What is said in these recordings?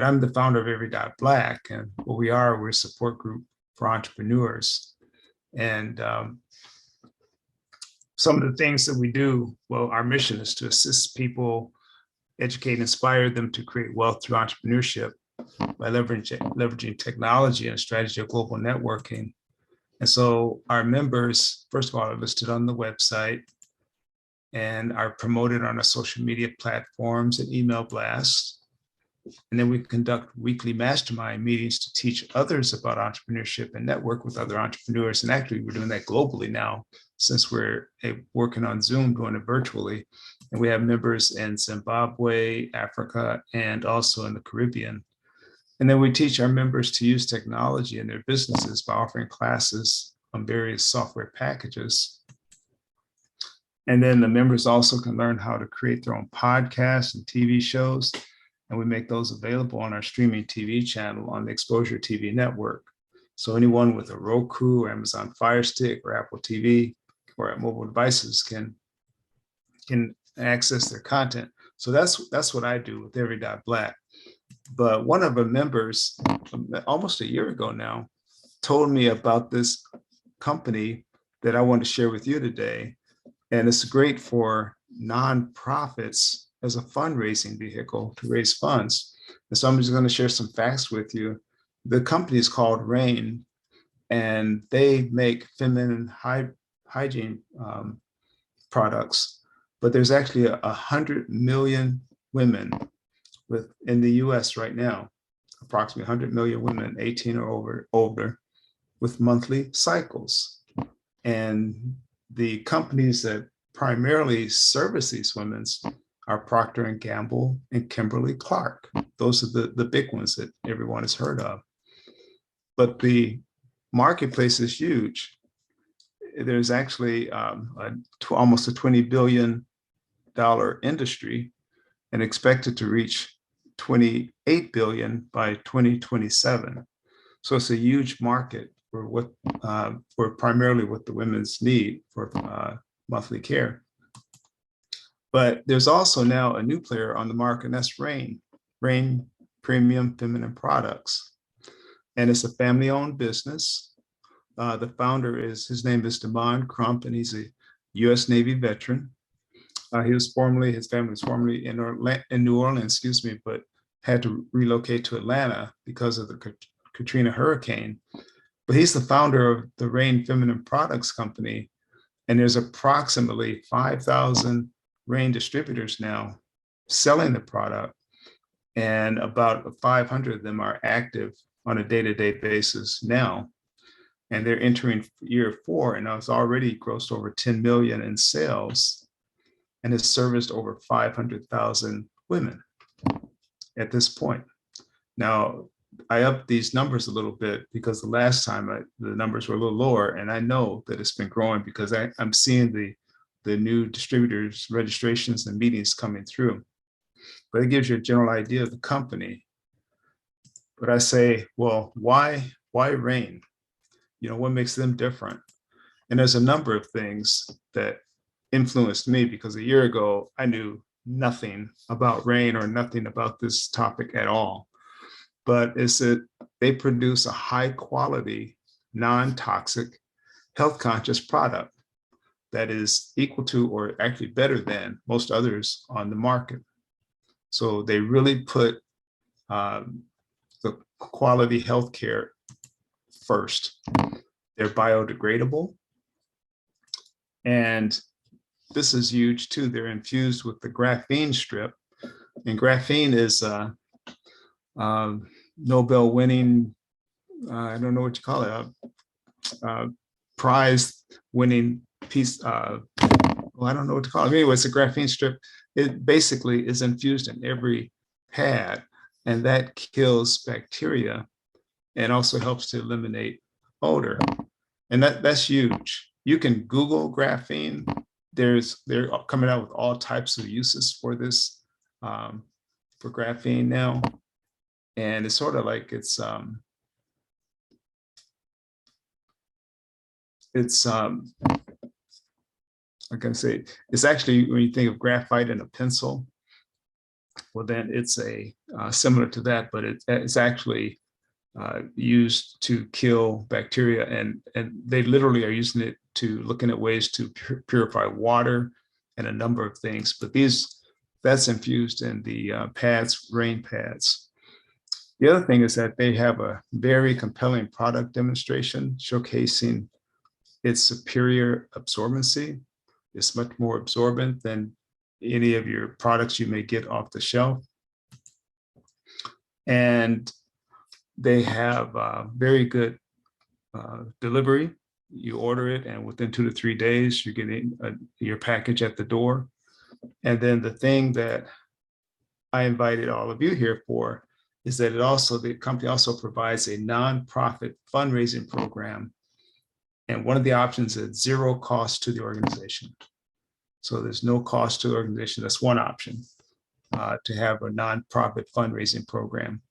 I'm the founder of Every.Black, and what we're a support group for entrepreneurs. And some of the things that we do, well, our mission is to assist people, educate, and inspire them to create wealth through entrepreneurship by leveraging technology and a strategy of global networking. And so our members, first of all, are listed on the website and are promoted on our social media platforms and email blasts. And then we conduct weekly mastermind meetings to teach others about entrepreneurship and network with other entrepreneurs. And actually, we're doing that globally now, since we're working on Zoom, doing it virtually. And we have members in Zimbabwe, Africa, and also in the Caribbean. And then we teach our members to use technology in their businesses by offering classes on various software packages. And then the members also can learn how to create their own podcasts and TV shows. And we make those available on our streaming TV channel on the Exposure TV network. So anyone with a Roku or Amazon Fire Stick or Apple TV or mobile devices can access their content. So that's what I do with Every.Black. But one of the members, almost a year ago now, told me about this company that I want to share with you today. And it's great for nonprofits as a fundraising vehicle to raise funds. And so I'm just going to share some facts with you. The company is called Rain, and they make feminine hygiene products. But there's actually 100 million women in the US right now, approximately 100 million women, 18 or older, with monthly cycles. And the companies that primarily service these women are Procter & Gamble and Kimberly-Clark. Those are the big ones that everyone has heard of. But the marketplace is huge. There's actually almost a $20 billion industry and expected to reach $28 billion by 2027. So it's a huge market for primarily what the women's need for monthly care. But there's also now a new player on the market, and that's Rain Premium Feminine Products. And it's a family-owned business. The founder his name is Damon Crump, and he's a US Navy veteran. His family was formerly in New Orleans, but had to relocate to Atlanta because of the Katrina hurricane. But he's the founder of the Rain Feminine Products Company. And there's approximately 5,000 Rain distributors now selling the product. And about 500 of them are active on a day-to-day basis now. And they're entering year 4, and it's already grossed over 10 million in sales and has serviced over 500,000 women at this point. Now, I upped these numbers a little bit because the last time the numbers were a little lower, and I know that it's been growing because I'm seeing the new distributors registrations and meetings coming through. But it gives you a general idea of the company. But I say, well, why Rain? What makes them different? And there's a number of things that influenced me, because a year ago, I knew nothing about Rain or nothing about this topic at all. But it's that they produce a high quality, non-toxic, health conscious product that is equal to or actually better than most others on the market. So they really put the quality healthcare first. They're biodegradable. And this is huge too. They're infused with the graphene strip. And graphene is Nobel winning, I don't know what you call it, prize winning piece. I don't know what to call it. Anyway, it's a graphene strip. It basically is infused in every pad, and that kills bacteria and also helps to eliminate odor. And that's huge. You can Google graphene. They're coming out with all types of uses for this, for graphene now. And it's sort of like I can say, it's actually, when you think of graphite and a pencil, well, then it's a similar to that, but it's actually used to kill bacteria, and they literally are using it to looking at ways to purify water and a number of things. But that's infused in the pads, rain pads. The other thing is that they have a very compelling product demonstration showcasing its superior absorbency. It's much more absorbent than any of your products you may get off the shelf. And they have very good delivery. You order it, and within 2 to 3 days, you're getting your package at the door. And then the thing that I invited all of you here for is that the company also provides a nonprofit fundraising program. And one of the options is zero cost to the organization. So there's no cost to the organization. That's one option, to have a nonprofit fundraising program.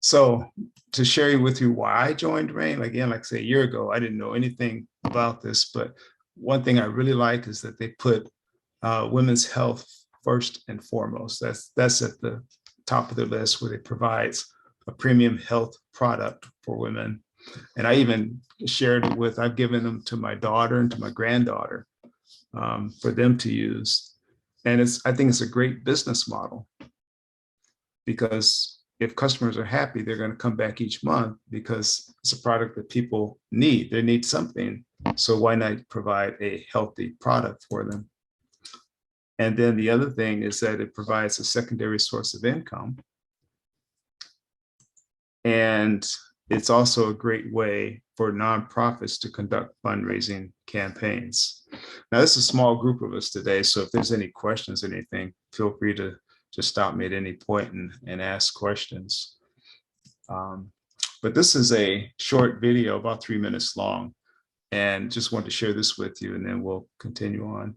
So to share with you why I joined RAIN, again, like I say, a year ago, I didn't know anything about this, but one thing I really like is that they put women's health first and foremost. That's at the top of the list, where they provides a premium health product for women. And I even shared it I've given them to my daughter and to my granddaughter for them to use. And I think it's a great business model, because if customers are happy, they're going to come back each month, because it's a product that people need. They need something. So why not provide a healthy product for them? And then the other thing is that it provides a secondary source of income. And it's also a great way for nonprofits to conduct fundraising campaigns. Now, this is a small group of us today, so if there's any questions or anything, feel free to just stop me at any point and ask questions. But this is a short video, about 3 minutes long, and just wanted to share this with you, and then we'll continue on.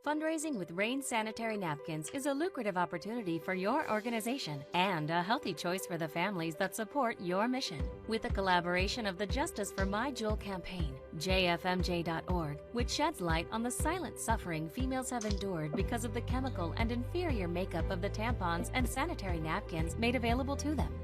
Fundraising with Rain sanitary napkins is a lucrative opportunity for your organization and a healthy choice for the families that support your mission. With the collaboration of the Justice for My Jewel campaign, JFMJ.org, which sheds light on the silent suffering females have endured because of the chemical and inferior makeup of the tampons and sanitary napkins made available to them.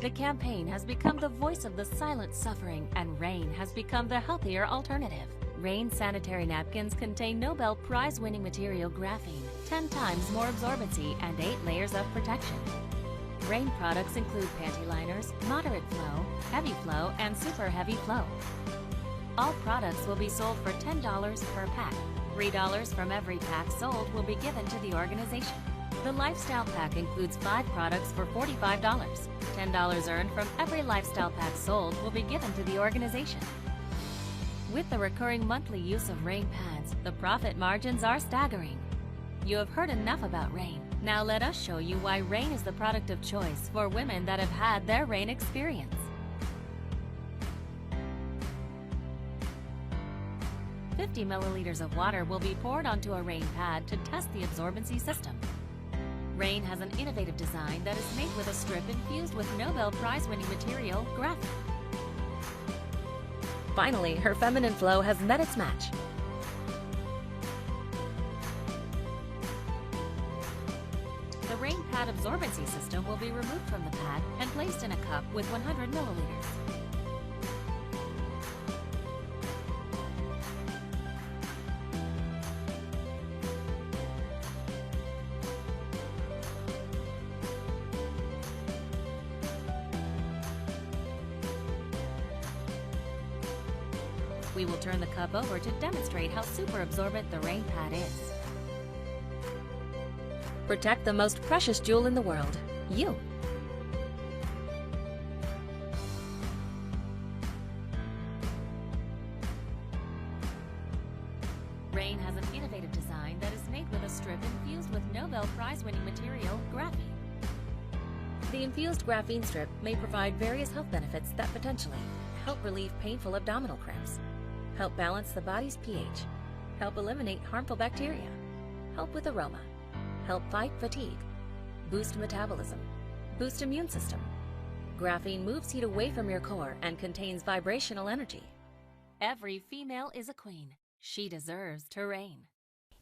The campaign has become the voice of the silent suffering, and Rain has become the healthier alternative. Rain sanitary napkins contain Nobel Prize-winning material graphene, 10 times more absorbency, and 8 layers of protection. Rain products include panty liners, moderate flow, heavy flow, and super heavy flow. All products will be sold for $10 per pack. $3 from every pack sold will be given to the organization. The Lifestyle Pack includes 5 products for $45. $10 earned from every Lifestyle Pack sold will be given to the organization. With the recurring monthly use of Rain pads, the profit margins are staggering. You have heard enough about Rain. Now let us show you why Rain is the product of choice for women that have had their Rain experience. 50 milliliters of water will be poured onto a Rain pad to test the absorbency system. Rain has an innovative design that is made with a strip infused with Nobel Prize-winning material, graphene. Finally, her feminine flow has met its match. The Rain pad absorbency system will be removed from the pad and placed in a cup with 100 milliliters. We will turn the cup over to demonstrate how super absorbent the Rain pad is. Protect the most precious jewel in the world, you. Rain has an innovative design that is made with a strip infused with Nobel Prize-winning material, graphene. The infused graphene strip may provide various health benefits that potentially help relieve painful abdominal cramps, help balance the body's pH, help eliminate harmful bacteria, help with aroma, help fight fatigue, boost metabolism, boost immune system. Graphene moves heat away from your core and contains vibrational energy. Every female is a queen. She deserves to reign.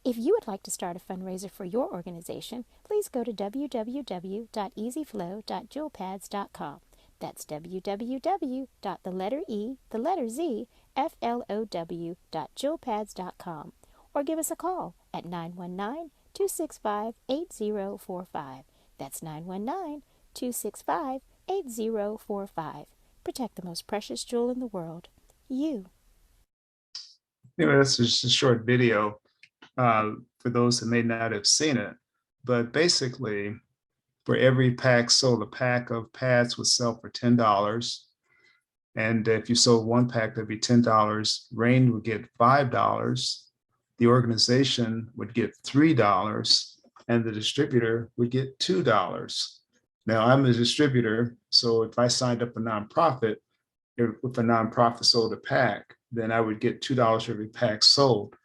If you would like to start a fundraiser for your organization, please go to www.easyflow.jewelpads.com. That's www.flow.jewelpads.com, or give us a call at 919-265-8045. That's 919-265-8045. Protect the most precious jewel in the world, you. Anyway, that's just a short video for those that may not have seen it. But basically, for every pack sold, a pack of pads would sell for $10. And if you sold one pack, that'd be $10. Rain would get $5. The organization would get $3, and the distributor would get $2. Now, I'm a distributor, so if I signed up a nonprofit, if a nonprofit sold a pack, then I would get $2 for every pack sold.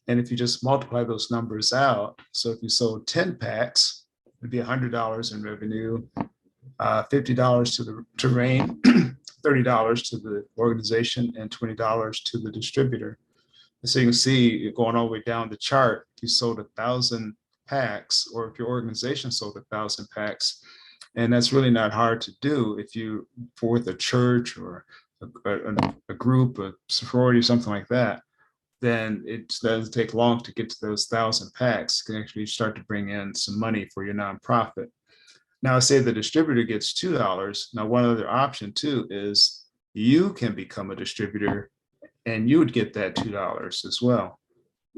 And if you just multiply those numbers out, so if you sold 10 packs, it'd be $100 in revenue, $50 to Rain, $30 to the organization, and $20 to the distributor. And so you can see, you're going all the way down the chart. If you sold 1,000 packs, or if your organization sold 1,000 packs, and that's really not hard to do if you, for with a church or a group, a sorority, something like that, then it doesn't take long to get to those 1,000 packs. You can actually start to bring in some money for your nonprofit. Now, say the distributor gets $2. Now, one other option too is you can become a distributor and you would get that $2 as well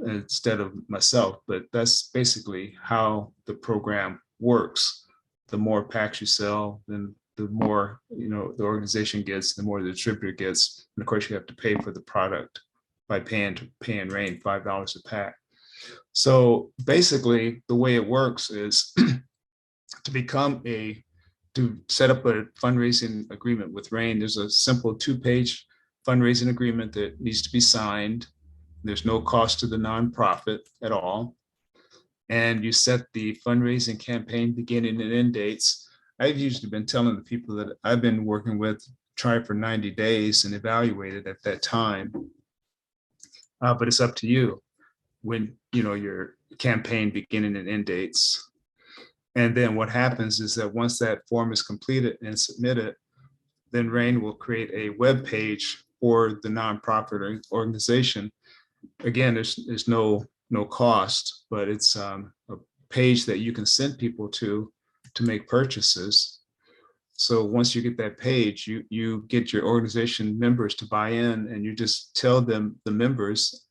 instead of myself. But that's basically how the program works. The more packs you sell, then the more, the organization gets, the more the distributor gets. And of course, you have to pay for the product by paying Rain $5 a pack. So basically, the way it works is to set up a fundraising agreement with Rain. There's a simple 2-page fundraising agreement that needs to be signed. There's no cost to the nonprofit at all. And you set the fundraising campaign beginning and end dates. I've usually been telling the people that I've been working with, try for 90 days and evaluate it at that time. But it's up to you when, your campaign beginning and end dates. And then what happens is that once that form is completed and submitted, then Rain will create a web page for the nonprofit organization. Again, there's no cost, but it's a page that you can send people to make purchases. So once you get that page, you get your organization members to buy in, and you just tell them, the members,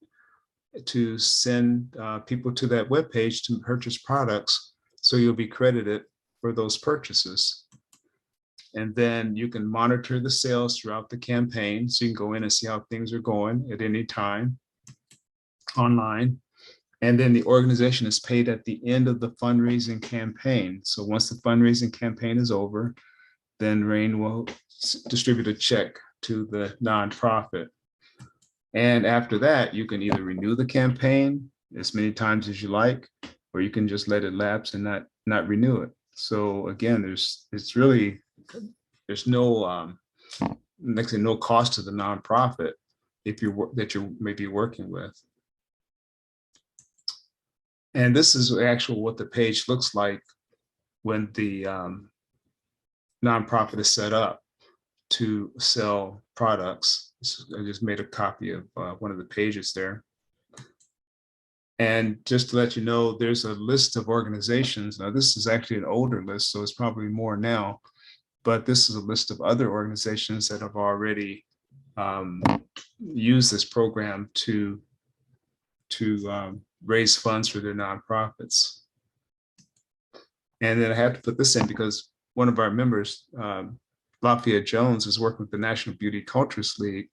to send people to that web page to purchase products. So you'll be credited for those purchases. And then you can monitor the sales throughout the campaign. So you can go in and see how things are going at any time online. And then the organization is paid at the end of the fundraising campaign. So once the fundraising campaign is over, then Rain will distribute a check to the nonprofit. And after that, you can either renew the campaign as many times as you like, or you can just let it lapse and not renew it. So again, there's no no cost to the nonprofit that you may be working with. And this is actually what the page looks like when the nonprofit is set up to sell products. I just made a copy of one of the pages there. And just to let you know, there's a list of organizations. Now, this is actually an older list, so it's probably more now, but this is a list of other organizations that have already used this program to raise funds for their nonprofits. And then I have to put this in because one of our members, Lafayette Jones, is working with the National Beauty Cultures League,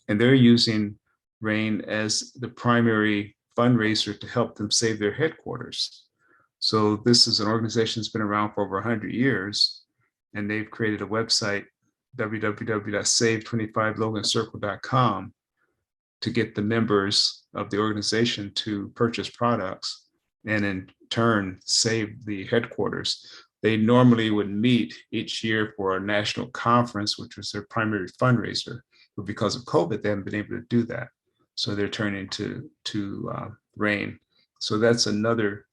and they're using Rain as the primary fundraiser to help them save their headquarters. So this is an organization that's been around for over 100 years, and they've created a website, www.save25logancircle.com, to get the members of the organization to purchase products and in turn save the headquarters. They normally would meet each year for a national conference, which was their primary fundraiser. But because of COVID, they haven't been able to do that. So they're turning to RAIN. So that's another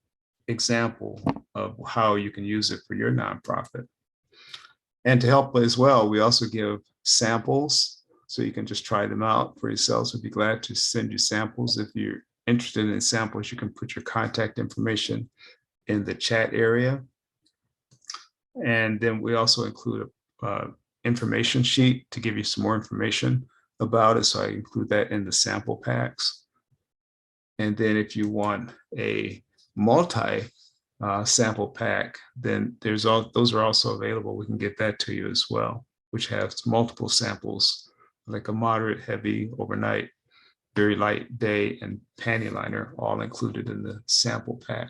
example of how you can use it for your nonprofit. And to help as well, we also give samples, so you can just try them out for yourselves. We'd be glad to send you samples. If you're interested in samples, you can put your contact information in the chat area. And then we also include a information sheet to give you some more information about it. So I include that in the sample packs. And then if you want a multi sample pack, then those are also available. We can get that to you as well, which has multiple samples, like a moderate, heavy, overnight, very light day, and panty liner, all included in the sample pack.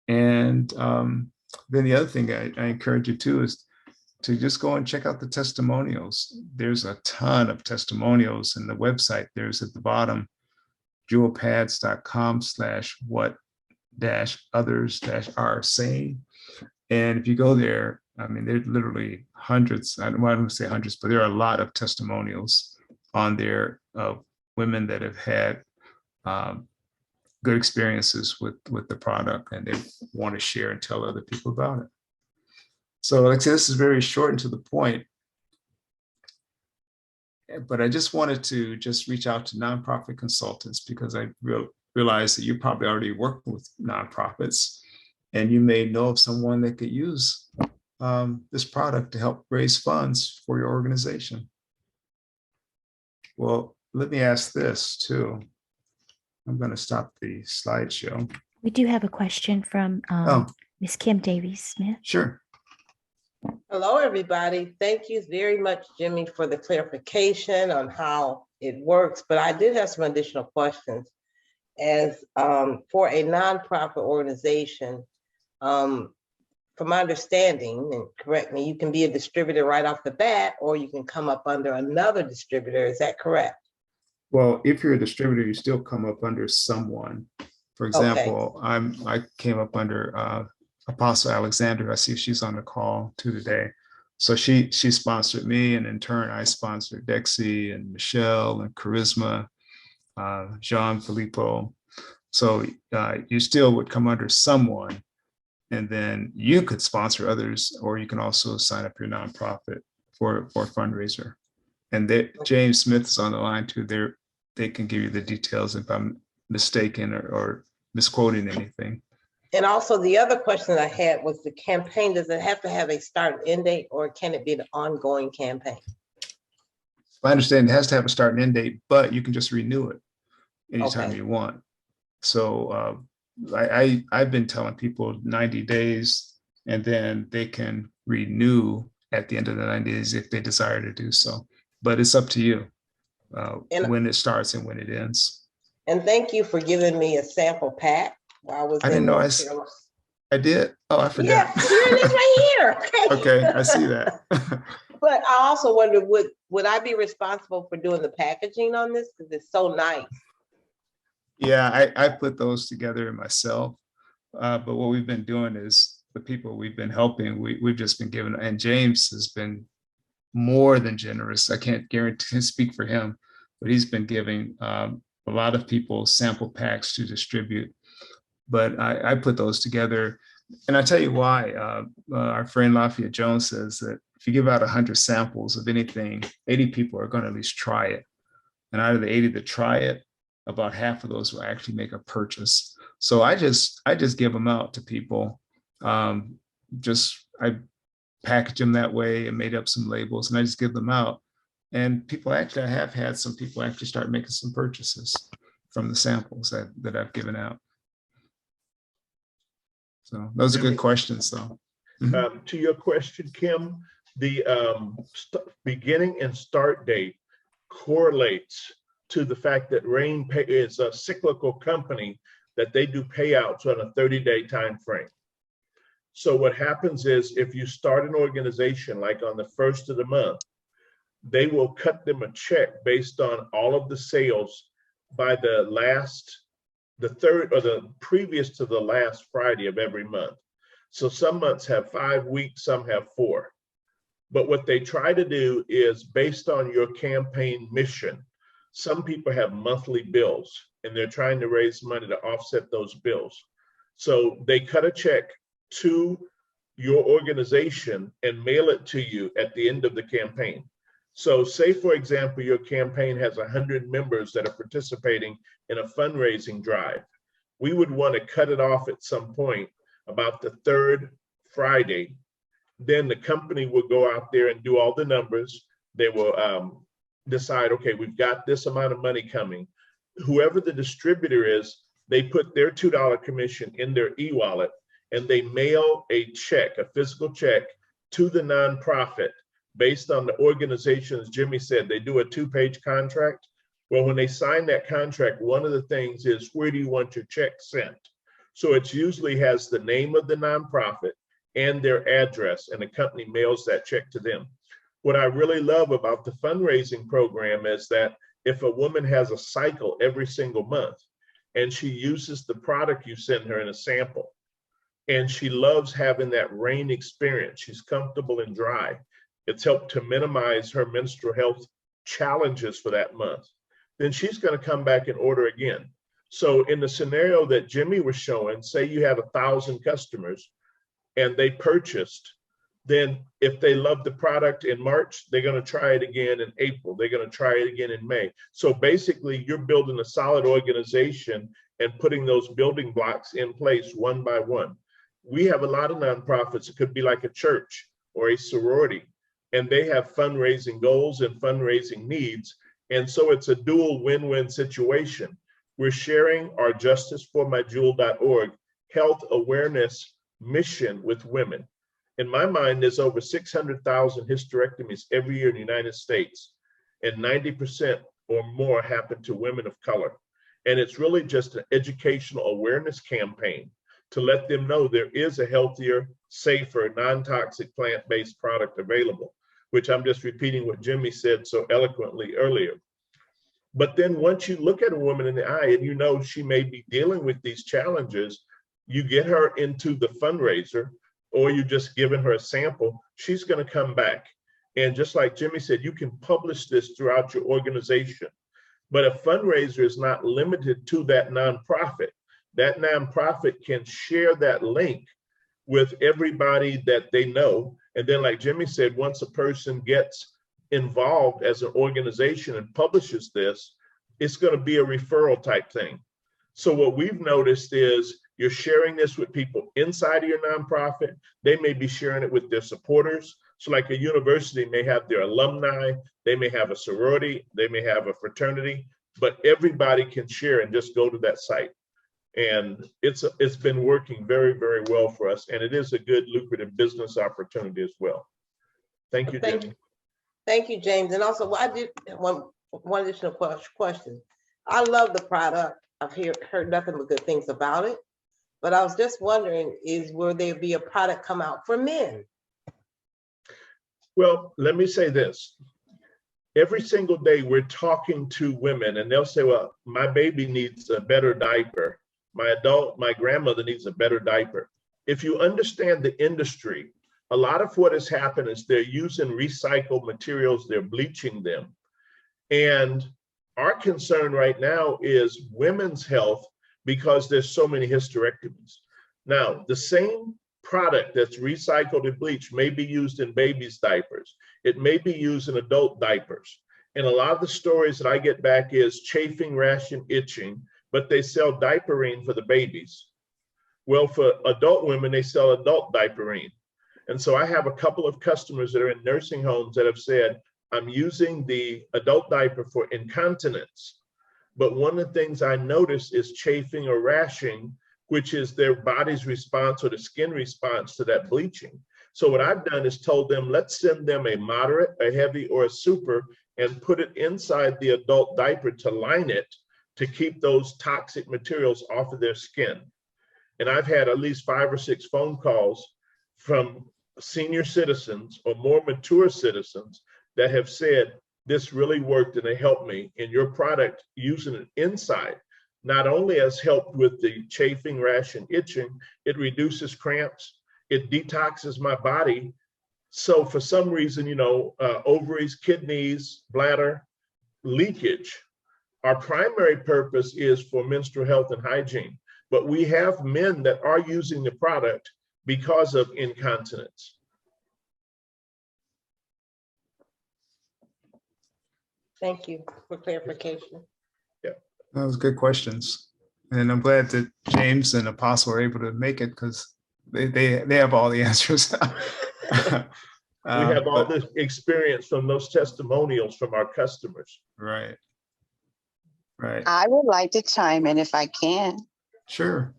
And then the other thing I encourage you to is to just go and check out the testimonials. There's a ton of testimonials in the website. There's at the bottom, jewelpads.com/what-others-are saying. And if you go there, I mean, there's literally hundreds, I don't want to say hundreds, but there are a lot of testimonials on there of women that have had good experiences with the product, and they want to share and tell other people about it. So like I said, this is very short and to the point, but I just wanted to just reach out to nonprofit consultants, because I realize that you probably already work with nonprofits, and you may know of someone that could use this product to help raise funds for your organization. Well, let me ask this too. I'm going to stop the slideshow. We do have a question from Ms. Kim Davies Smith. Sure. Hello, everybody. Thank you very much, Jimmy, for the clarification on how it works. But I did have some additional questions. As for a nonprofit organization, from my understanding, and correct me, you can be a distributor right off the bat, or you can come up under another distributor. Is that correct? Well, if you're a distributor, you still come up under someone. For example, I came up under Apostle Alexander. I see she's on the call too today. So she sponsored me, and in turn, I sponsored Dexy and Michelle and Charisma, Jean Filippo. So you still would come under someone, and then you could sponsor others, or you can also sign up your nonprofit for a fundraiser. And James Smith is on the line too. They can give you the details if I'm mistaken or misquoting anything. And also the other question I had was the campaign, does it have to have a start and end date, or can it be an ongoing campaign? I understand it has to have a start and end date, but you can just renew it anytime you want. So I've been telling people 90 days, and then they can renew at the end of the 90 days if they desire to do so. But it's up to you when it starts and when it ends. And thank you for giving me a sample pack. I didn't know I did. Oh, I forgot. Yeah, here it is right here. Okay, I see that. But I also wonder, would I be responsible for doing the packaging on this? Because it's so nice. Yeah, I put those together myself. But what we've been doing is the people we've been helping, we've just been giving, and James has been more than generous. I can't guarantee speak for him, but he's been giving a lot of people sample packs to distribute. But I put those together, and I tell you why. Our friend Lafayette Jones says that if you give out 100 samples of anything, 80 people are going to at least try it. And out of the 80 that try it, about half of those will actually make a purchase. So I just give them out to people. I package them that way and made up some labels, and I just give them out. And people actually, I have had some people actually start making some purchases from the samples that I've given out. So those are good questions, though. To your question, Kim, the beginning and start date correlates to the fact that RAIN is a cyclical company, that they do payouts on a 30-day time frame. So what happens is, if you start an organization like on the 1st of the month, they will cut them a check based on all of the sales by the third or the previous to the last Friday of every month. So some months have 5 weeks, some have 4. But what they try to do is, based on your campaign mission, Some people have monthly bills and they're trying to raise money to offset those bills. So they cut a check to your organization and mail it to you at the end of the campaign. So say, for example, your campaign has 100 members that are participating in a fundraising drive. We would want to cut it off at some point about the third Friday. Then the company will go out there and do all the numbers. They will decide, okay, we've got this amount of money coming. Whoever the distributor is, they put their $2 commission in their e-wallet and they mail a check, a physical check, to the nonprofit based on the organization. As Jimmy said, they do a 2-page contract. Well, when they sign that contract, one of the things is, where do you want your check sent? So it usually has the name of the nonprofit and their address, and the company mails that check to them. What I really love about the fundraising program is that if a woman has a cycle every single month and she uses the product you send her in a sample, and she loves having that rain experience, she's comfortable and dry, it's helped to minimize her menstrual health challenges for that month, then she's going to come back and order again. So in the scenario that Jimmy was showing, say you had 1,000 customers and they purchased, then if they love the product in March, they're going to try it again in April. They're going to try it again in May. So basically you're building a solid organization and putting those building blocks in place one by one. We have a lot of nonprofits. It could be like a church or a sorority, and they have fundraising goals and fundraising needs. And so it's a dual win-win situation. We're sharing our justiceformyjewel.org health awareness mission with women. In my mind, there's over 600,000 hysterectomies every year in the United States, and 90% or more happen to women of color. And it's really just an educational awareness campaign to let them know there is a healthier, safer, non-toxic plant-based product available, which I'm just repeating what Jimmy said so eloquently earlier. But then once you look at a woman in the eye and you know she may be dealing with these challenges, you get her into the fundraiser, or you just giving her a sample, she's going to come back. And just like Jimmy said, you can publish this throughout your organization. But a fundraiser is not limited to that nonprofit. That nonprofit can share that link with everybody that they know. And then like Jimmy said, once a person gets involved as an organization and publishes this, it's going to be a referral type thing. So what we've noticed is you're sharing this with people inside of your nonprofit. They may be sharing it with their supporters. So like a university may have their alumni, they may have a sorority, they may have a fraternity, but everybody can share and just go to that site. And it's been working very, very well for us. And it is a good lucrative business opportunity as well. Thank you, Jimmy. Thank you, James. And also, I did one additional question. I love the product. I've heard nothing but good things about it. But I was just wondering, will there be a product come out for men? Well, let me say this. Every single day we're talking to women and they'll say, well, my baby needs a better diaper. My grandmother needs a better diaper. If you understand the industry, a lot of what has happened is they're using recycled materials, they're bleaching them. And our concern right now is women's health because there's so many hysterectomies. Now, the same product that's recycled and bleached may be used in babies' diapers. It may be used in adult diapers. And a lot of the stories that I get back is chafing, rash, and itching, but they sell diaperine for the babies. Well, for adult women, they sell adult diaperine. And so I have a couple of customers that are in nursing homes that have said, I'm using the adult diaper for incontinence. But one of the things I notice is chafing or rashing, which is their body's response or the skin response to that bleaching. So what I've done is told them, let's send them a moderate, a heavy, or a super and put it inside the adult diaper to line it to keep those toxic materials off of their skin. And I've had at least 5 or 6 phone calls from senior citizens or more mature citizens that have said, this really worked and it helped me. And your product, using it inside, not only has helped with the chafing, rash, and itching, it reduces cramps, it detoxes my body. So for some reason, ovaries, kidneys, bladder, leakage, Our primary purpose is for menstrual health and hygiene, but we have men that are using the product because of incontinence. Thank you for clarification. That was good questions. And I'm glad that James and Apostle are able to make it because they have all the answers. We have all But- this experience from those testimonials from our customers. Right. Right. I would like to chime in if I can. Sure.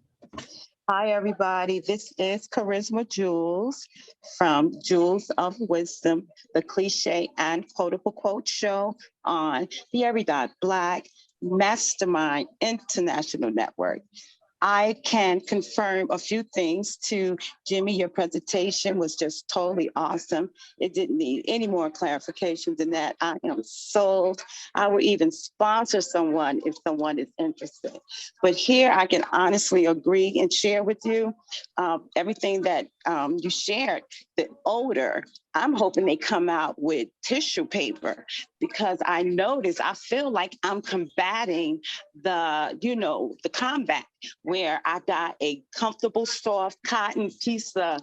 Hi, everybody. This is Charisma Jules from Jewels of Wisdom, the cliche and quotable quote show on the Every Dot Black Mastermind International Network. I can confirm a few things to Jimmy. Your presentation was just totally awesome. It didn't need any more clarification than that. I am sold. I would even sponsor someone if someone is interested. But here I can honestly agree and share with you everything that you shared. The odor, I'm hoping they come out with tissue paper because I notice, I feel like I'm combating the combat where I got a comfortable, soft cotton piece of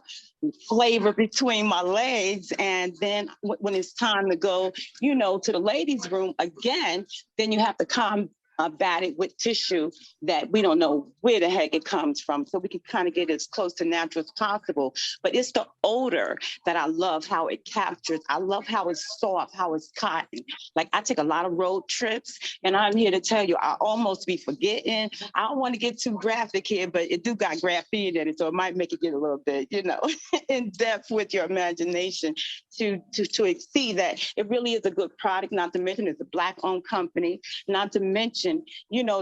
flavor between my legs. And then when it's time to go, to the ladies' room again, then you have to combat it with tissue that we don't know where the heck it comes from. So we can kind of get as close to natural as possible. But it's the odor that I love how it captures. I love how it's soft, how it's cotton. Like I take a lot of road trips and I'm here to tell you, I almost be forgetting. I don't want to get too graphic here, but it do got graphene in it. So it might make it get a little bit, in depth with your imagination to see that it really is a good product, not to mention it's a Black-owned company, not to mention,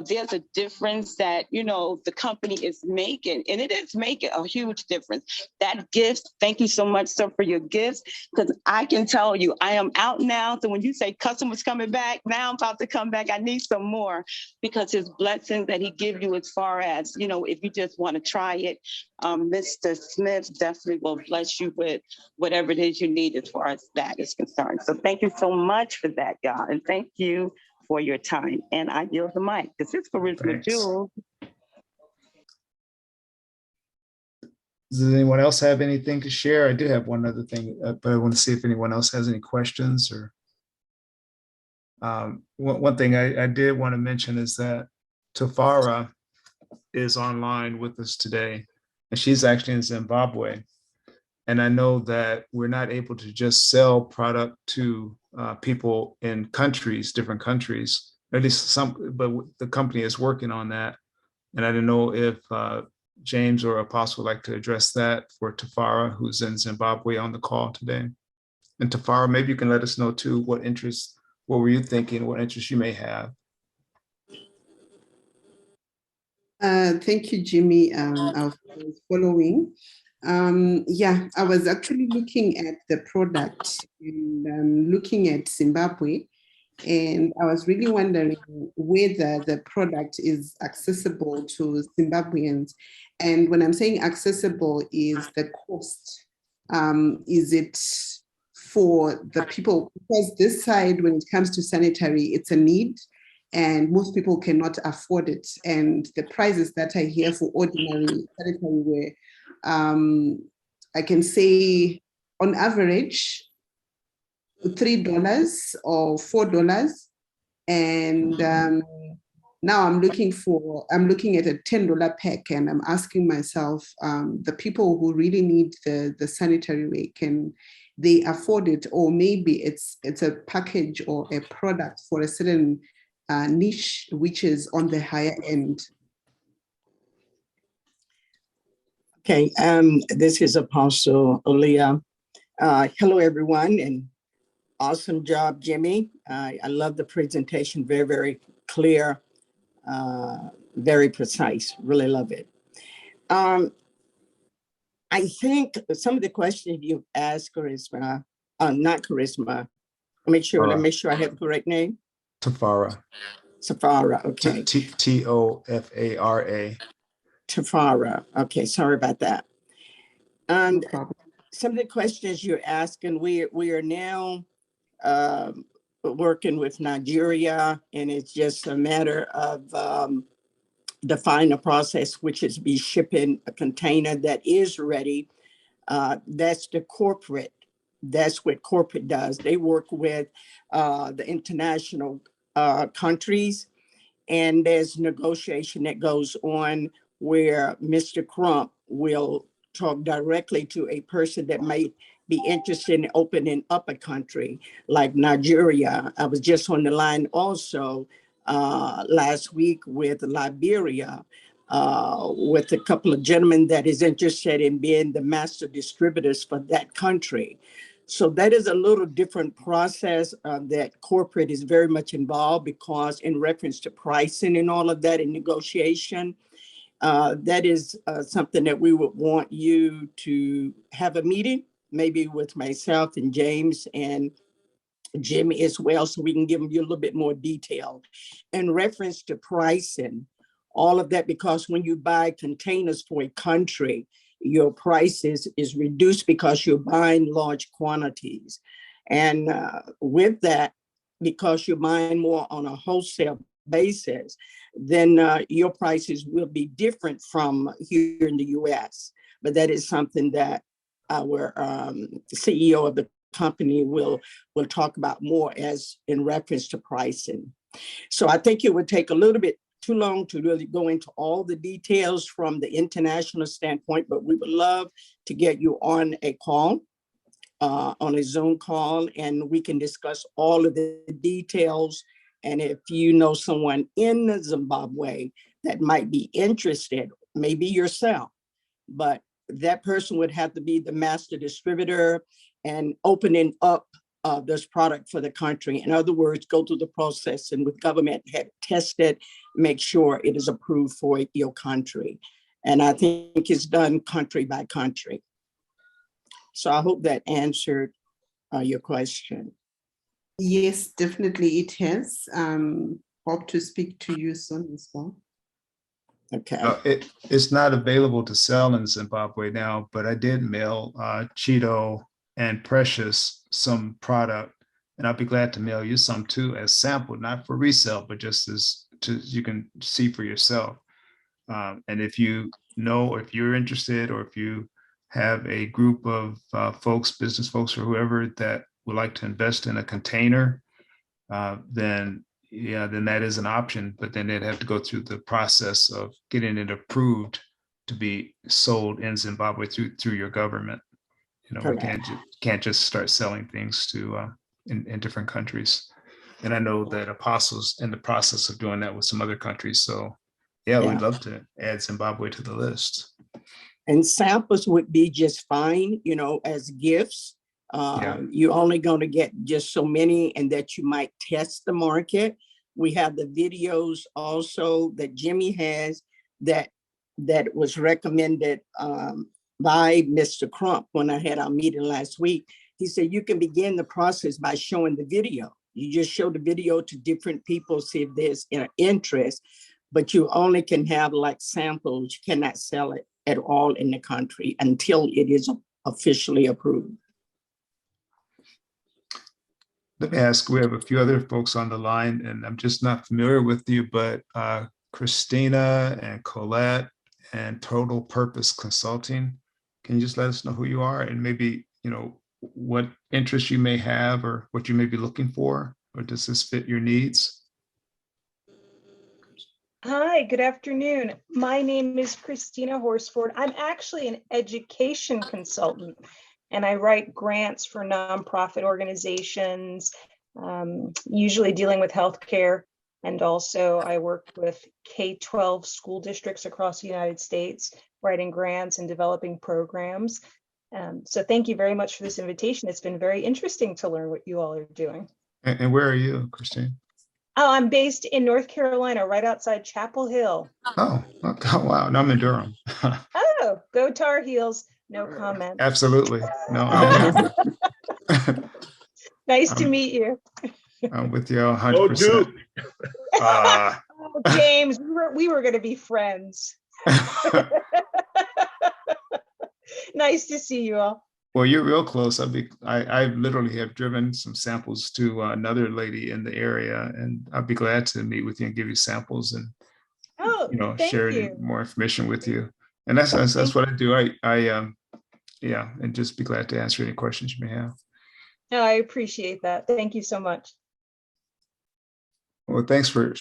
there's a difference that, the company is making, and it is making a huge difference. That gift, thank you so much, sir, for your gifts, because I can tell you, I am out now. So when you say customers coming back, now I'm about to come back. I need some more because his blessings that he gives you as far as, if you just want to try it, Mr. Smith definitely will bless you with whatever it is you need as far as that is concerned. So thank you so much for that, y'all. And thank you for your time. And I yield the mic. This is Charisma Thanks. Jules. Does anyone else have anything to share? I do have one other thing, but I want to see if anyone else has any questions or one thing I did want to mention is that Tafara is online with us today, and she's actually in Zimbabwe. And I know that we're not able to just sell product to people in countries, different countries, at least some, but the company is working on that. And I don't know if James or Apostle would like to address that for Tafara, who's in Zimbabwe on the call today. And Tafara, maybe you can let us know too, what were you thinking, what interests you may have? Thank you, Jimmy. I was following. I was actually looking at the product and looking at Zimbabwe, and I was really wondering whether the product is accessible to Zimbabweans. And when I'm saying accessible, is the cost. Is it for the people? Because this side, when it comes to sanitary, it's a need, and most people cannot afford it. And the prices that I hear for ordinary sanitary wear, I can say on average, $3 or $4. And now I'm looking at a $10 pack, and I'm asking myself, the people who really need the sanitary wear, can they afford it? Or maybe it's a package or a product for a certain niche, which is on the higher end. Okay, this is Apostle Olea. Hello, everyone, and awesome job, Jimmy. I love the presentation, very, very clear, very precise, really love it. I think some of the questions you've asked, Charisma, not Charisma, let me make sure I have the correct name. Tafara. Tafara, okay. Tofara. Tafara, okay, sorry about that. And No problem. some of the questions you're asking, we are now working with Nigeria, and it's just a matter of define a process, which is be shipping a container that is ready. That's the corporate. That's what corporate does. They work with the international countries, and there's negotiation that goes on where Mr. Crump will talk directly to a person that might be interested in opening up a country like Nigeria. I was just on the line also last week with Liberia, with a couple of gentlemen that is interested in being the master distributors for that country. So that is a little different process that corporate is very much involved, because in reference to pricing and all of that in negotiation, that is something that we would want you to have a meeting, maybe with myself and James and Jimmy as well, so we can give you a little bit more detail in reference to pricing, all of that, because when you buy containers for a country, your price is reduced because you're buying large quantities. And with that, because you're buying more on a wholesale basis, then your prices will be different from here in the US. But that is something that our CEO of the company will talk about more as in reference to pricing. So I think it would take a little bit too long to really go into all the details from the international standpoint, but we would love to get you on a call, on a Zoom call, and we can discuss all of the details. And if you know someone in Zimbabwe that might be interested, maybe yourself, but that person would have to be the master distributor and opening up this product for the country. In other words, go through the process and with government have tested, make sure it is approved for your country. And I think it's done country by country. So I hope that answered your question. Yes, definitely it has. Hope to speak to you soon as well. Okay. It's not available to sell in Zimbabwe now, but I did mail Cheeto and Precious some product, and I'll be glad to mail you some too as sample, not for resale, but just as you can see for yourself. And if you know, if you're interested, or if you have a group of folks, business folks or whoever that would like to invest in a container, then that is an option, but then they'd have to go through the process of getting it approved to be sold in Zimbabwe through your government. We can't just start selling things to in different countries. And I know that Apostle's in the process of doing that with some other countries. So yeah, we'd love to add Zimbabwe to the list. And samples would be just fine, as gifts. You're only going to get just so many, and that you might test the market. We have the videos also that Jimmy has that was recommended by Mr. Crump when I had our meeting last week. He said you can begin the process by showing the video. You just show the video to different people, see if there's an interest, but you only can have like samples. You cannot sell it at all in the country until it is officially approved. Let me ask, we have a few other folks on the line, and I'm just not familiar with you, but Christina and Colette and Total Purpose Consulting, can you just let us know who you are and maybe, what interests you may have or what you may be looking for, or does this fit your needs? Hi, good afternoon. My name is Christina Horsford. I'm actually an education consultant, and I write grants for nonprofit organizations, usually dealing with healthcare. And also I work with K-12 school districts across the United States, writing grants and developing programs. So thank you very much for this invitation. It's been very interesting to learn what you all are doing. And where are you, Christine? Oh, I'm based in North Carolina, right outside Chapel Hill. Oh, wow. No, I'm in Durham. Oh, go Tar Heels. No comment. Absolutely. No. Nice to meet you. I'm with you 100%. Oh, James, we were going to be friends. Nice to see you all. Well, you're real close. I literally have driven some samples to another lady in the area, and I'd be glad to meet with you and give you samples and, Oh, thank share any you. more information with you. And that's what I do. Yeah, and just be glad to answer any questions you may have. No, I appreciate that. Thank you so much. Well, thanks for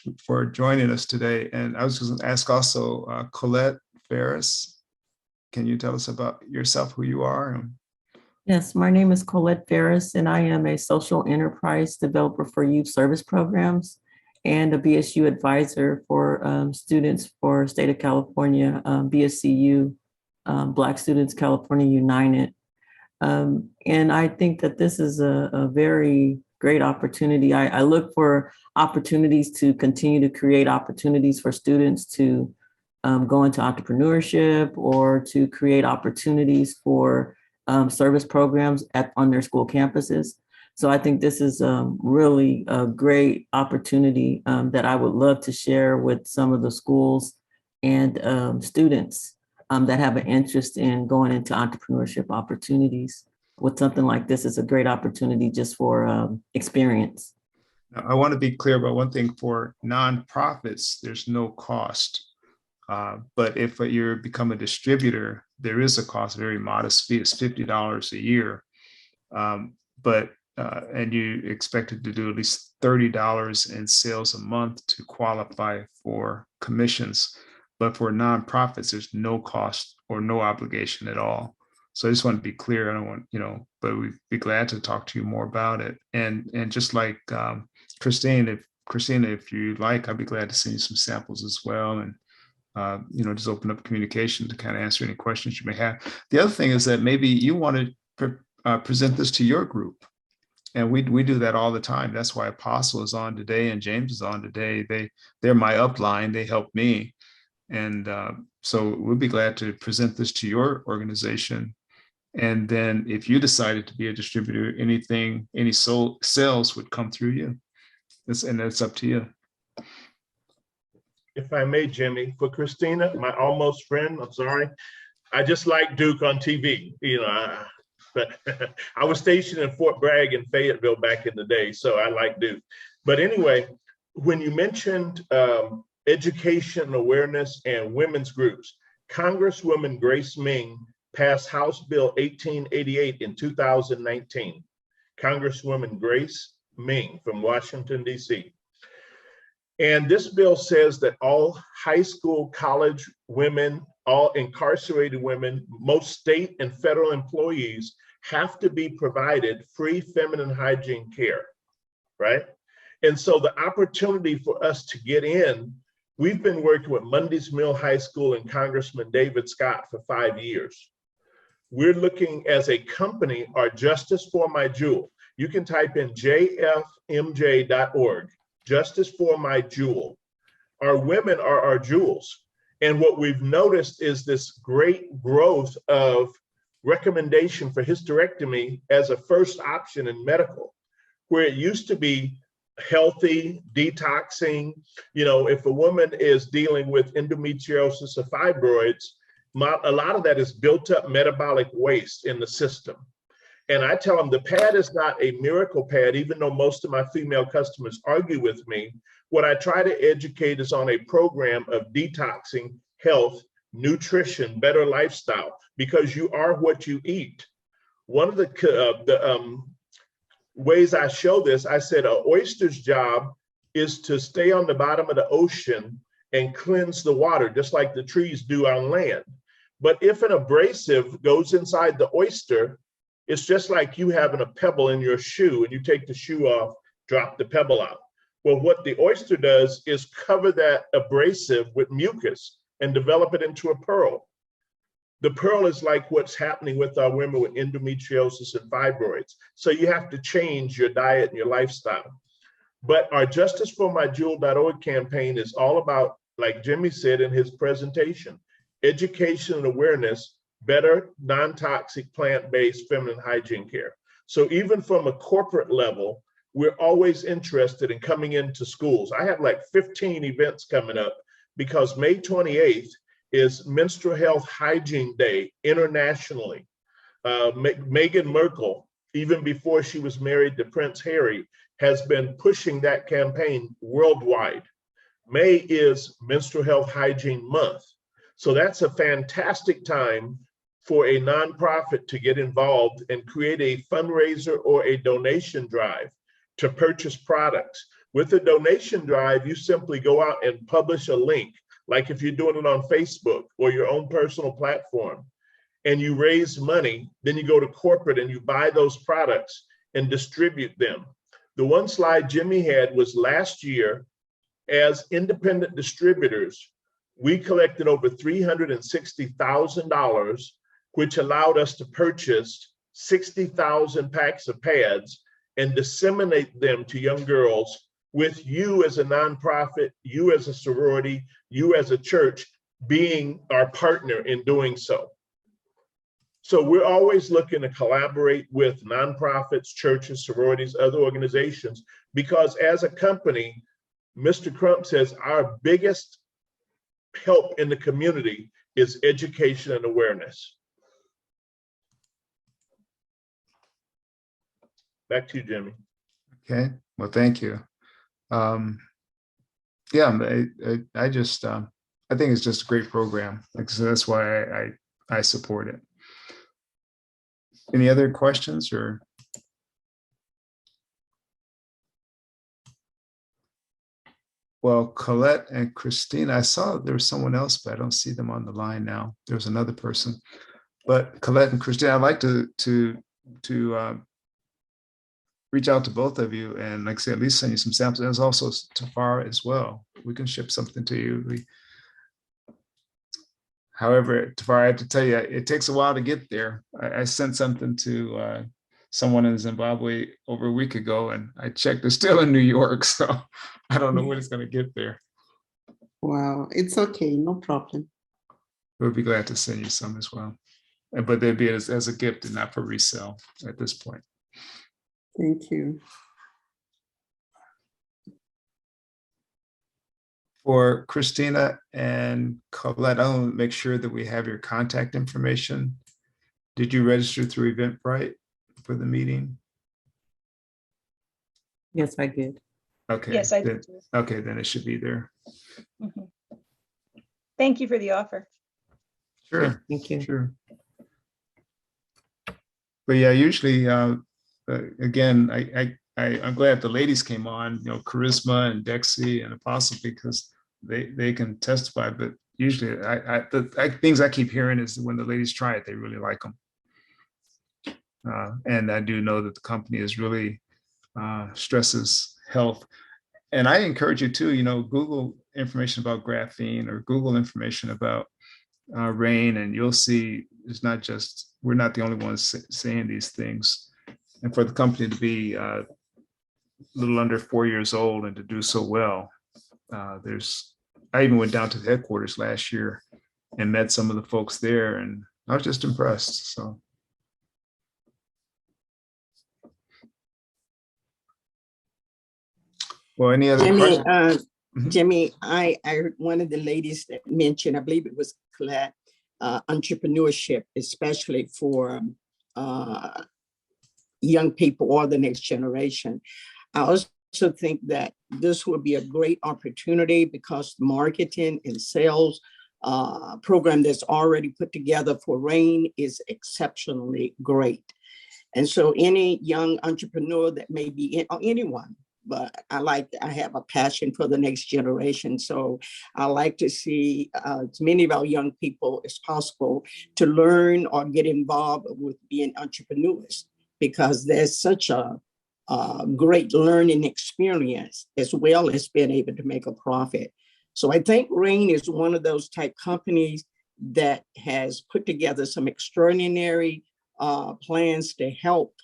joining us today. And I was going to ask also, Colette Ferris, can you tell us about yourself, who you are? Yes, my name is Colette Ferris, and I am a social enterprise developer for youth service programs and a BSU advisor for students for state of California, BSCU, Black Students California United. And I think that this is a very great opportunity. I look for opportunities to continue to create opportunities for students to go into entrepreneurship or to create opportunities for service programs on their school campuses. So I think this is really a great opportunity that I would love to share with some of the schools and students that have an interest in going into entrepreneurship opportunities. With something like this, is a great opportunity just for experience. I want to be clear about one thing. For nonprofits, there's no cost. But if you become a distributor, there is a cost, a very modest fee. It's $50 a year. And you expected to do at least $30 in sales a month to qualify for commissions. But for nonprofits, there's no cost or no obligation at all. So I just want to be clear. I don't want, but we'd be glad to talk to you more about it. And just like Christina, if you like, I'd be glad to send you some samples as well. And just open up communication to kind of answer any questions you may have. The other thing is that maybe you want to present this to your group. And we do that all the time. That's why Apostle is on today and James is on today. They're my upline. They help me. And so we'll be glad to present this to your organization. And then if you decided to be a distributor, any sales would come through you. And that's up to you. If I may, Jimmy, for Christina, my almost friend, I'm sorry, I just like Duke on TV, but I was stationed in Fort Bragg and Fayetteville back in the day, so I like Duke. But anyway, when you mentioned education awareness and women's groups, Congresswoman Grace Ming passed House Bill 1888 in 2019. Congresswoman Grace Ming from Washington, D.C. And this bill says that all high school, college women, all incarcerated women, most state and federal employees have to be provided free feminine hygiene care, right? And so the opportunity for us to get in, we've been working with Mundy's Mill High School and Congressman David Scott for 5 years. We're looking as a company, our Justice for My Jewel. You can type in jfmj.org. Justice for My Jewel. Our women are our jewels. And what we've noticed is this great growth of recommendation for hysterectomy as a first option in medical, where it used to be healthy, detoxing. If a woman is dealing with endometriosis or fibroids, a lot of that is built up metabolic waste in the system. And I tell them the pad is not a miracle pad, even though most of my female customers argue with me. What I try to educate is on a program of detoxing, health, nutrition, better lifestyle, because you are what you eat. One of the ways I show this, I said an oyster's job is to stay on the bottom of the ocean and cleanse the water, just like the trees do on land. But if an abrasive goes inside the oyster, it's just like you having a pebble in your shoe and you take the shoe off, drop the pebble out. Well, what the oyster does is cover that abrasive with mucus and develop it into a pearl. The pearl is like what's happening with our women with endometriosis and fibroids. So you have to change your diet and your lifestyle. But our justiceformyjewel.org campaign is all about, like Jimmy said in his presentation, education and awareness, better non-toxic plant-based feminine hygiene care. So even from a corporate level, we're always interested in coming into schools. I have like 15 events coming up because May 28th is Menstrual Health Hygiene Day internationally. Meghan Markle, even before she was married to Prince Harry, has been pushing that campaign worldwide. May is Menstrual Health Hygiene Month. So that's a fantastic time for a nonprofit to get involved and create a fundraiser or a donation drive to purchase products. With a donation drive, you simply go out and publish a link, like if you're doing it on Facebook or your own personal platform, and you raise money, then you go to corporate and you buy those products and distribute them. The one slide Jimmy had was last year, as independent distributors, we collected over $360,000, which allowed us to purchase 60,000 packs of pads and disseminate them to young girls, with you as a nonprofit, you as a sorority, you as a church being our partner in doing so. So we're always looking to collaborate with nonprofits, churches, sororities, other organizations, because as a company, Mr. Crump says our biggest help in the community is education and awareness. Back to you, Jimmy. Okay, well, thank you. Yeah, I just, I think it's just a great program. Like, so that's why I support it. Any other questions or? Well, Colette and Christine, I saw there was someone else, but I don't see them on the line now. There's another person, but Colette and Christine, I'd like to reach out to both of you and, like I said, at least send you some samples. There's also Tafara as well. We can ship something to you. However, Tafara, I have to tell you, it takes a while to get there. I sent something to someone in Zimbabwe over a week ago, and I checked, it's still in New York, so I don't know when it's going to get there. Wow, it's okay, no problem. We'll be glad to send you some as well. But they'd be as a gift and not for resale at this point. Thank you. For Christina and Colette, I want to make sure that we have your contact information. Did you register through Eventbrite for the meeting? Yes, I did. Okay. Yes, I did. Okay, then it should be there. Mhm. Thank you for the offer. Sure. Thank you. Sure. But yeah, usually, again, I'm glad the ladies came on, Charisma and Dexy and Apostle, because they can testify. But usually, the things I keep hearing is when the ladies try it, they really like them. And I do know that the company is really stresses health. And I encourage you to, Google information about graphene or Google information about rain, and you'll see it's not just, we're not the only ones saying these things. And for the company to be a little under 4 years old and to do so well, I even went down to the headquarters last year and met some of the folks there, and I was just impressed. So. Well, any other questions? Jimmy, I heard one of the ladies that mentioned, I believe it was Colette, entrepreneurship, especially for young people or the next generation. I also think that this would be a great opportunity because the marketing and sales program that's already put together for RAIN is exceptionally great. And so any young entrepreneur that may be in, or anyone, but I have a passion for the next generation. So I like to see as many of our young people as possible to learn or get involved with being entrepreneurs, because there's such a great learning experience as well as being able to make a profit. So I think RAIN is one of those type companies that has put together some extraordinary plans to help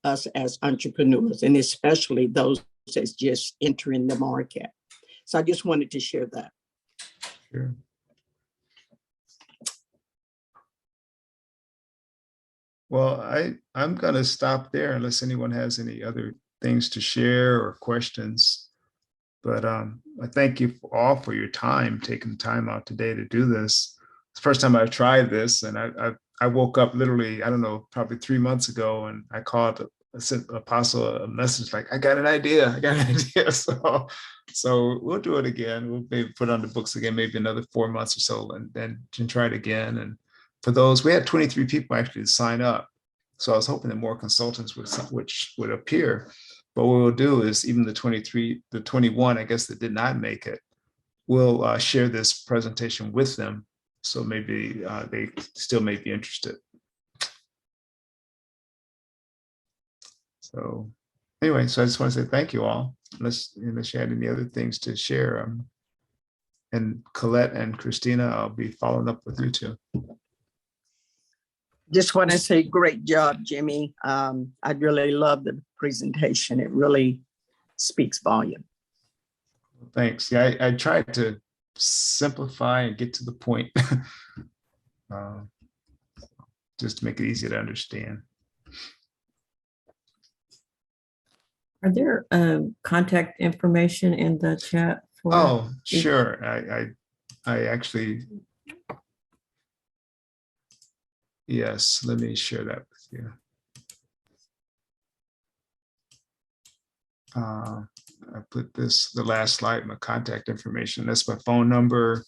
us as entrepreneurs, and especially those that's just entering the market. So I just wanted to share that. Sure. Well, I'm going to stop there unless anyone has any other things to share or questions. But I thank you all for your time, taking time out today to do this. It's the first time I've tried this, and I've I woke up literally, I don't know, probably 3 months ago, and I called, I sent Apostle a message like, I got an idea, I got an idea. So we'll do it again. We'll maybe put it on the books again, maybe another 4 months or so, and then try it again. And for those, we had 23 people actually sign up. So I was hoping that more consultants would appear. But what we'll do is even the 21, I guess, that did not make it, we'll share this presentation with them. So maybe they still may be interested. So anyway, so I just want to say thank you all. Unless you had any other things to share. And Colette and Christina, I'll be following up with you too. Just want to say great job, Jimmy. I really love the presentation. It really speaks volume. Thanks. Yeah, I tried to simplify and get to the point, just to make it easy to understand. Are there contact information in the chat? For oh, sure. I actually, yes, let me share that with you. I put the last slide, my contact information. That's my phone number,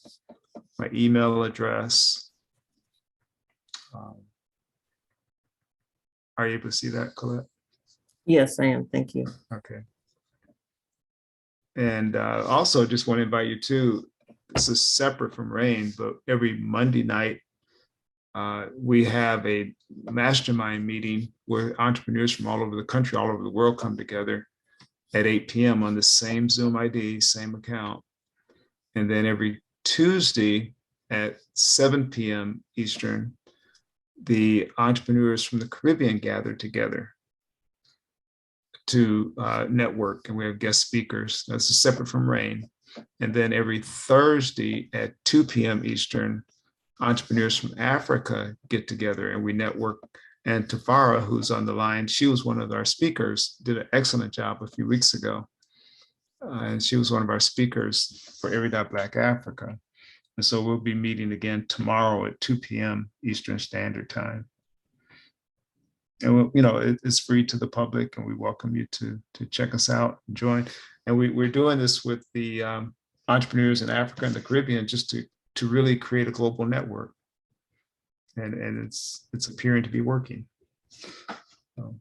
my email address. Are you able to see that, Colette? Yes, I am. Thank you. Okay. And also just want to invite you to, this is separate from RAIN, but every Monday night, we have a mastermind meeting where entrepreneurs from all over the country, all over the world come together at 8 p.m. on the same Zoom ID, same account. And then every Tuesday at 7 p.m. Eastern, the entrepreneurs from the Caribbean gather together to network, and we have guest speakers. That's separate from RAIN. And then every Thursday at 2 p.m. Eastern, entrepreneurs from Africa get together and we network. And Tafara, who's on the line, she was one of our speakers, did an excellent job a few weeks ago. And she was one of our speakers for Black Africa. And so we'll be meeting again tomorrow at 2 p.m. Eastern Standard Time. And it's free to the public, and we welcome you to check us out and join. And we're doing this with the entrepreneurs in Africa and the Caribbean just to really create a global network. And it's appearing to be working. So,